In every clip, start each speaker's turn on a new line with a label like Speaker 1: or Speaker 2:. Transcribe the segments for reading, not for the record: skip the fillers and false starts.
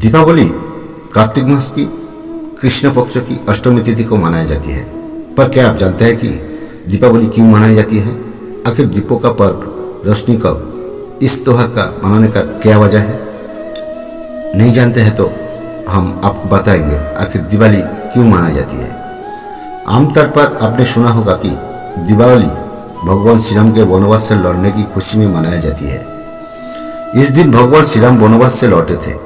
Speaker 1: दीपावली कार्तिक मास की कृष्ण पक्ष की अष्टमी तिथि को मनाई जाती है। पर क्या आप जानते हैं कि दीपावली क्यों मनाई जाती है? आखिर दीपों का पर्व रोशनी का इस त्योहार का मनाने का क्या वजह है? नहीं जानते हैं तो हम आपको बताएंगे आखिर दिवाली क्यों मनाई जाती है। आमतौर पर आपने सुना होगा कि दीपावली भगवान श्री राम के वनवास से लौटने की खुशी में मनाई जाती है। इस दिन भगवान श्री राम वनवास से लौटे थे,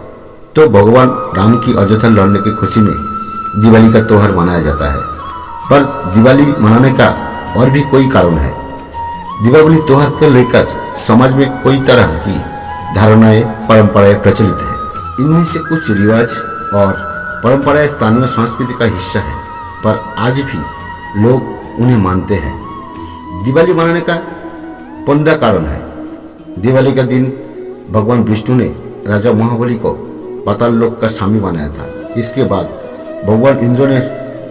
Speaker 1: तो भगवान राम की अयोध्या लौटने की खुशी में दिवाली का त्योहार मनाया जाता है। पर दिवाली मनाने का और भी कोई कारण है। दीपावली त्योहार को लेकर समाज में कई तरह की धारणाएं परंपराएं प्रचलित है। इनमें से कुछ रिवाज और परंपराएं स्थानीय संस्कृति का हिस्सा है, पर आज भी लोग उन्हें मानते हैं। दिवाली मनाने का 15 कारण है। दिवाली का दिन भगवान विष्णु ने राजा महाबली को पाताल लोक का स्वामी बनाया था। इसके बाद भगवान इंद्र ने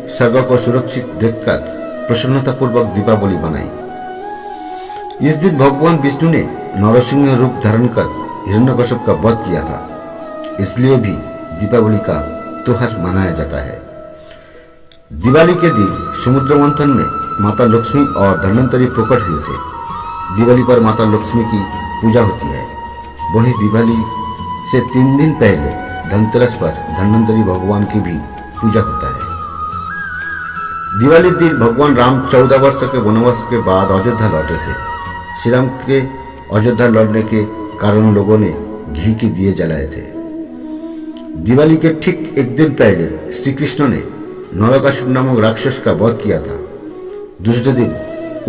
Speaker 1: स्वर्ग को सुरक्षित देखकर प्रसन्नतापूर्वक दीपावली बनाई। इस दिन भगवान विष्णु ने नरसिंह रूप धारण कर हिरण्यकश्यप का वध किया था, इसलिए भी दीपावली का त्योहार मनाया जाता है। दिवाली के दिन समुद्र मंथन में माता लक्ष्मी और धन्वंतरी प्रकट हुए थे। दिवाली पर माता लक्ष्मी की पूजा होती है। वहीं दिवाली से 3 दिन पहले धनतेरस पर धन्वंतरी भगवान की भी पूजा होता है। दिवाली दिन भगवान राम 14 वर्ष के वनवास के बाद अयोध्या लौटे थे। श्री राम के अयोध्या लौटने के कारण लोगों ने घी के दिए जलाए थे। दिवाली के ठीक एक दिन पहले श्री कृष्ण ने नरकासुर नामक राक्षस का वध किया था। दूसरे दिन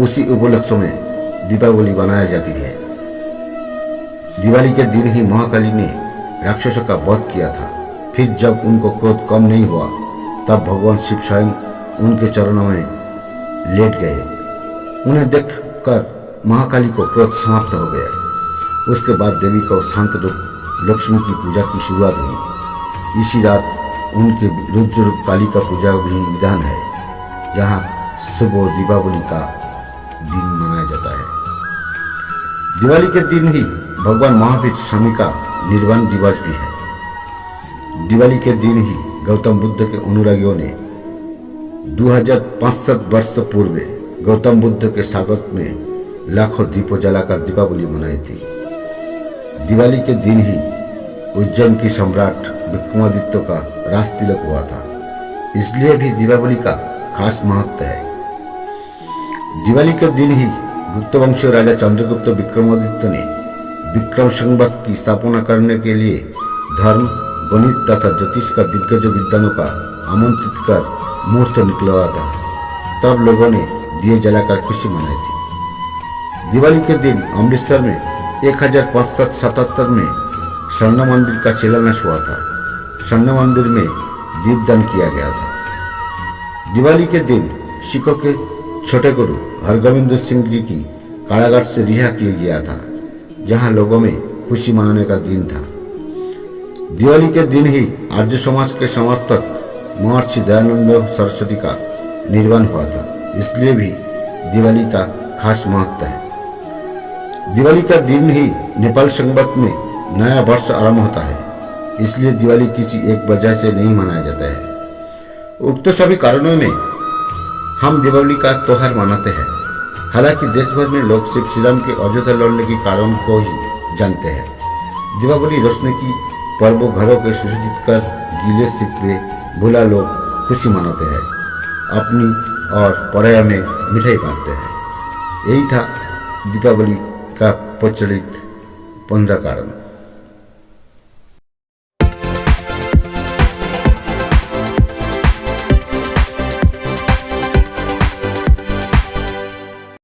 Speaker 1: उसी उपलक्ष्य में दीपावली मनाई जाती है। दिवाली के दिन ही महाकाली ने राक्षसों का वध किया था। फिर जब उनको क्रोध कम नहीं हुआ, तब भगवान शिव स्वयं उनके चरणों में लेट गए। उन्हें देखकर महाकाली को क्रोध समाप्त हो गया। उसके बाद देवी को शांत रूप लक्ष्मी की पूजा की शुरुआत हुई। इसी रात उनके रुद्र रूप काली का पूजा भी विधान है, जहाँ सुबह दीपावली का दिन मनाया जाता है। दिवाली के दिन ही भगवान महावीर स्वामी का निर्वाण दिवस भी है। दिवाली के दिन ही गौतम बुद्ध के अनुरागियों ने 2500 वर्ष पूर्व गौतम बुद्ध के स्वागत में लाखों दीपों जलाकर दीपावली मनाई थी। दिवाली के दिन ही उज्जैन की सम्राट विक्रमादित्य का राज तिलक हुआ था, इसलिए भी दीपावली का खास महत्व है। दिवाली के दिन ही गुप्त वंशीय राजा चंद्रगुप्त विक्रमादित्य ने विक्रम संवत की स्थापना करने के लिए धर्म, गणित तथा ज्योतिष का दिग्गज विद्वानों का आमंत्रित कर मुहूर्त निकलवाया था। तब लोगों ने दिए जलाकर खुशी मनाई थी। दिवाली के दिन अमृतसर में 1577 में स्वर्ण मंदिर का शिलान्यास हुआ था। स्वर्ण मंदिर में दीपदान किया गया था। दिवाली के दिन सिखों के छोटे गुरु हरगोविंद सिंह जी की कारागार से रिहा किया गया था, जहां लोगों में खुशी मनाने का दिन था। दिवाली के दिन ही आर्य समाज के समर्थक महर्षि दयानंद सरस्वती का निर्वाण हुआ था, इसलिए भी दिवाली का खास महत्व है। दिवाली का दिन ही नेपाल संवत में नया वर्ष आरंभ होता है, इसलिए दिवाली किसी एक वजह से नहीं मनाया जाता है। उक्त सभी कारणों में हम दीपावली का त्योहार मनाते हैं। हालांकि देश भर में लोग सिर्फ श्री राम के अयोध्या लौटने के कारण को ही जानते हैं। दीपावली रोशनी की पर्व घरों को सुसज्जित कर गीले शिकवे भुला लोग खुशी मनाते हैं, अपनी और पराया में मिठाई बांटते हैं। यही था दीपावली का प्रचलित 15 कारण।